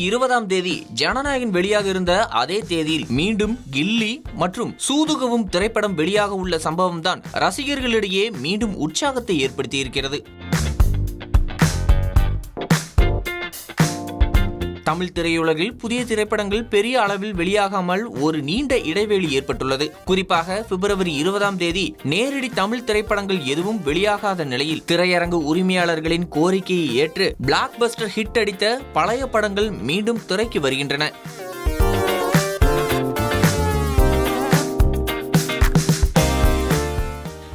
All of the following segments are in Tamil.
20ஆம் தேதி ஜனநாயகன் வெளியாக இருந்த அதே தேதியில் மீண்டும் கில்லி மற்றும் சூதுகவும் திரைப்படம் வெளியாக உள்ள சம்பவம் தான் ரசிகர்களிடையே மீண்டும் உற்சாகத்தை ஏற்படுத்தியிருக்கிறது. தமிழ் திரையுலகில் புதிய திரைப்படங்கள் பெரிய அளவில் வெளியாகாமல் ஒரு நீண்ட இடைவெளி ஏற்பட்டுள்ளது. குறிப்பாக பிப்ரவரி 20ஆம் தேதி நேரடி தமிழ் திரைப்படங்கள் எதுவும் வெளியாகாத நிலையில் திரையரங்கு உரிமையாளர்களின் கோரிக்கையை ஏற்று பிளாக் பஸ்டர் ஹிட் அடித்த பழைய படங்கள் மீண்டும் திரைக்கு வருகின்றன.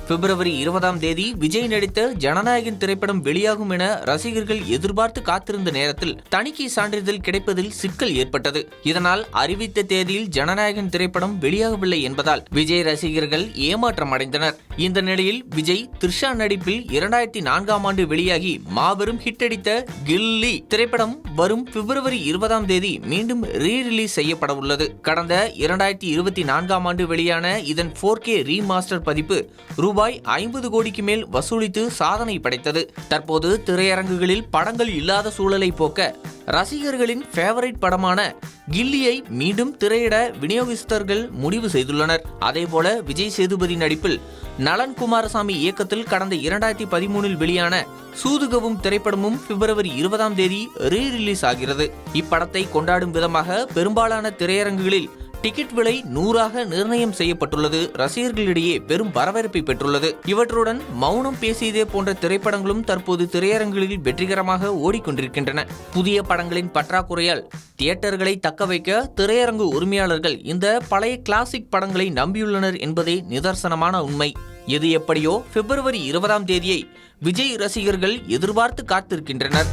பிப்ரவரி 20ஆம் தேதி விஜய் நடித்த ஜனநாயகன் திரைப்படம் வெளியாகும் என ரசிகர்கள் எதிர்பார்த்து காத்திருந்த நேரத்தில் தணிக்கை சான்றிதழ் கிடைப்பதில் சிக்கல் ஏற்பட்டது. இதனால் அறிவித்த தேதியில் ஜனநாயகன் திரைப்படம் வெளியாகவில்லை என்பதால் விஜய் ரசிகர்கள் ஏமாற்றம் அடைந்தனர். இந்த நிலையில் விஜய் த்ரிஷா நடிப்பில் 2004ஆம் ஆண்டு வெளியாகி மாபெரும் ஹிட் அடித்த கில்லி திரைப்படம் வரும் பிப்ரவரி 20ஆம் தேதி மீண்டும் ரீரிலீஸ் செய்யப்பட உள்ளது. கடந்த 2024ஆம் ஆண்டு வெளியான இதன் 4K ரீமாஸ்டர் பதிப்பு ரூபாய் 50 கோடிக்கு மேல் வசூலித்து சாதனை படைத்தது. தற்போது திரையரங்குகளில் படங்கள் இல்லாத சூழலை போக்க ரசிகர்களின் ஃபேவரைட் படமான கில்லியை மீண்டும் திரையிட விநியோகஸ்தர்கள் முடிவு செய்துள்ளனர். அதேபோல விஜய் சேதுபதி நடிப்பில் நலன் குமாரசாமி இயக்கத்தில் கடந்த 2013இல் வெளியான சூதுகவும் திரைப்படமும் பிப்ரவரி 20ஆம் தேதி ரீரிலீஸ் ஆகிறது. இப்படத்தை கொண்டாடும் விதமாக பெரும்பாலான திரையரங்குகளில் டிக்கெட் விலை 100ஆக நிர்ணயம் செய்யப்பட்டுள்ளது. ரசிகர்களிடையே பெரும் வரவேற்பை பெற்றுள்ளது. இவற்றுடன் மௌனம் பேசியதே போன்ற திரைப்படங்களும் தற்போது திரையரங்குகளில் வெற்றிகரமாக ஓடிக்கொண்டிருக்கின்றன. புதிய படங்களின் பற்றாக்குறையால் தியேட்டர்களை தக்க வைக்க திரையரங்கு உரிமையாளர்கள் இந்த பழைய கிளாசிக் படங்களை நம்பியுள்ளனர் என்பதே நிதர்சனமான உண்மை. எது எப்படியோ பிப்ரவரி 20ஆம் தேதியை விஜய் ரசிகர்கள் எதிர்பார்த்து காத்திருக்கின்றனர்.